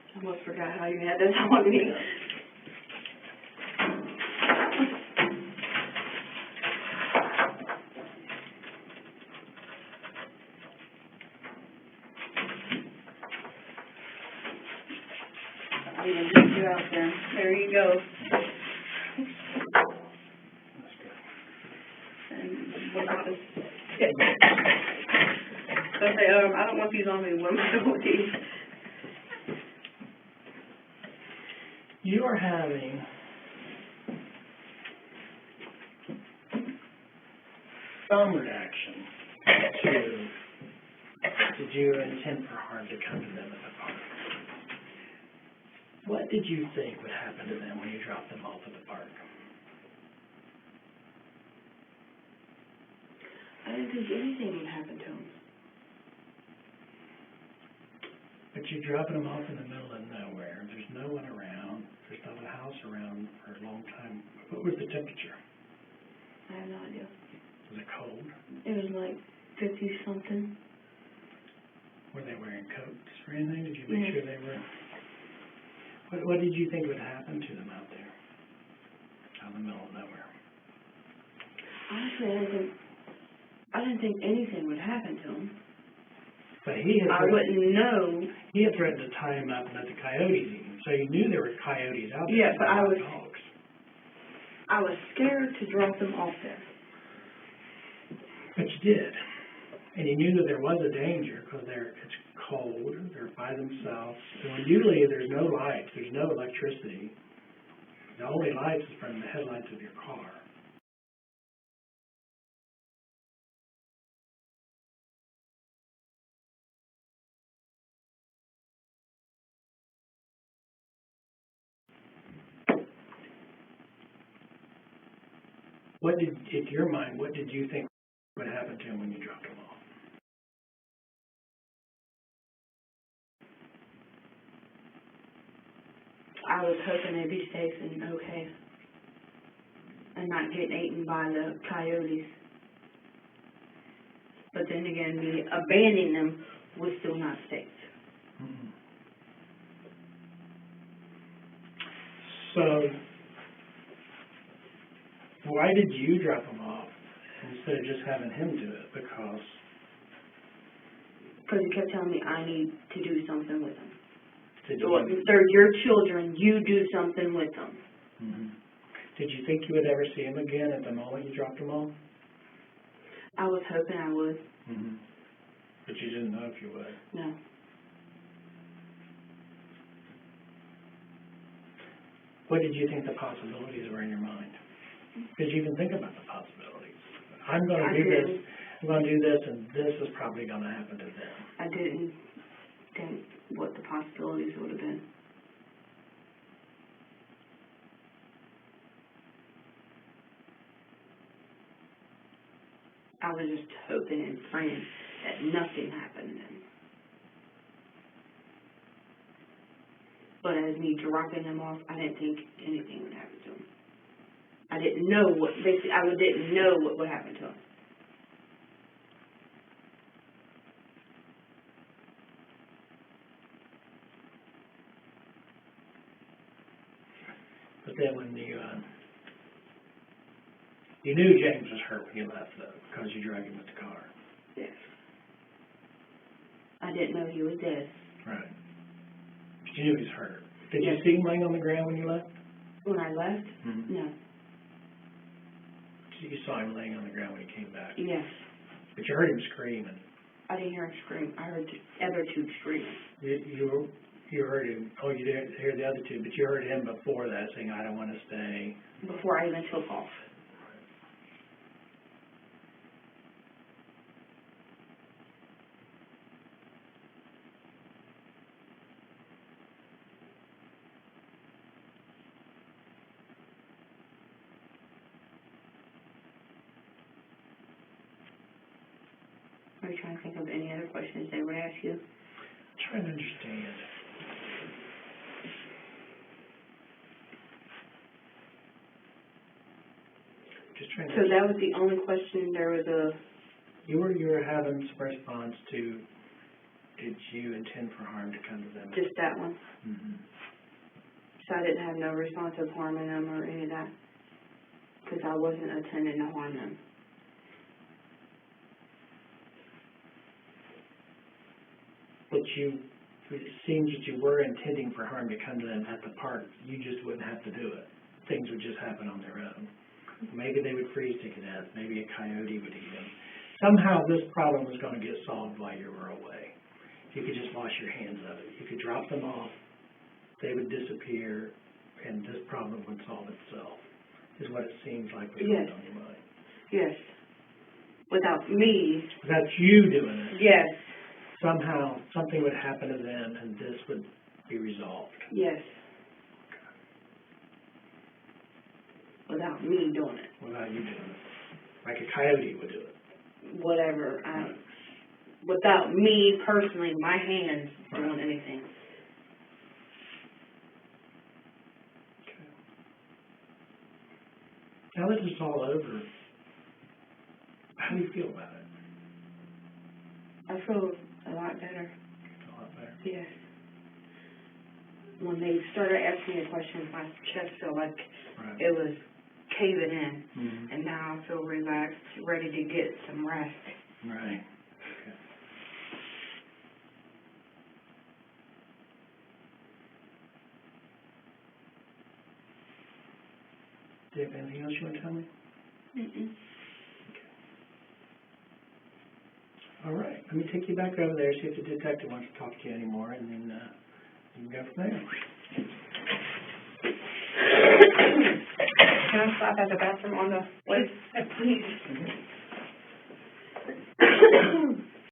I almost forgot how you had this on me. I even took you out there. There you go. And what about this? So I say, I don't want these on me. What am I doing with these? You are having some reaction to your intent for harm to come to them at the park. What did you think would happen to them when you dropped them off at the park? I didn't think anything would happen to them. But you're dropping them off in the middle of nowhere. There's no one around. There's not a house around for a long time. What was the temperature? I have no idea. Was it cold? It was like 50-something. Were they wearing coats or anything? Did you make sure they were? What did you think would happen to them out there? Out in the middle of nowhere. Honestly, I didn't think anything would happen to them. But I wouldn't know. He had threatened to tie him up and let the coyotes eat him. So you knew there were coyotes out there. Yeah, but dogs. I was scared to drop them off there. But you did. And you knew that there was a danger because it's cold, they're by themselves. And usually there's no lights, there's no electricity. The only lights is from the headlights of your car. What did, in your mind, what did you think would happen to him when you dropped him off? I was hoping they'd be safe and okay. And not get eaten by the coyotes. But then again, me abandoning them was still not safe. Mm-hmm. So, why did you drop him off instead of just having him do it? Because he kept telling me I need to do something with them. Did They're your children. You do something with them. Mm-hmm. Did you think you would ever see him again at the moment you dropped him off? I was hoping I would. Mm-hmm. But you didn't know if you would. No. What did you think the possibilities were in your mind? Did you even think about the possibilities? I'm going to do this. I'm going to do this, and this is probably going to happen to them. I didn't think what the possibilities would have been. I was just hoping and praying that nothing happened to them. But as me dropping them off, I didn't think anything would happen to them. I didn't know didn't know what would happen to them. then when you knew James was hurt when you left, though, because you dragged him with the car. Yes. I didn't know he was dead. Right. But you knew he was hurt. Did Yes. you see him laying on the ground when you left? When I left? Mm-hmm. No. So you saw him laying on the ground when he came back. Yes. But you heard him screaming. I didn't hear him scream. I heard the other two screaming. You heard him. Oh, you didn't hear the other two, but you heard him before that saying, "I don't want to stay." Before I even took off. Are you trying to think of any other questions they would ask you? I'm trying to understand. Just trying to. So that was the only question. There was a. You were having some response to, did you intend for harm to come to them? Just that one. Mm-hmm. So I didn't have no response of harming them or any of that. Because I wasn't intending to harm them. But it seems that you were intending for harm to come to them at the park. You just wouldn't have to do it. Things would just happen on their own. Maybe they would freeze to death. Maybe a coyote would eat them. Somehow this problem was going to get solved while you were away. You could just wash your hands of it. You could drop them off. They would disappear, and this problem would solve itself, is what it seems like was going on in your mind. Yes. Without me. Without you doing it. Yes. Somehow something would happen to them, and this would be resolved. Yes. Without me doing it. Without you doing it. Like a coyote would do it. Whatever. Without me personally, my hands doing anything. Okay. Now that it's all over, how do you feel about it? I feel a lot better. A lot better. Yes. When they started asking me questions, my chest felt like it was caving in. Mm-hmm. And now I feel relaxed, ready to get some rest. Right. Okay. Do you have anything else you want to tell me? Mm-mm. All right. Let me take you back over there, see if the detective wants to talk to you anymore, and then you can go from there. Can I stop at the bathroom on the way? Mm-hmm.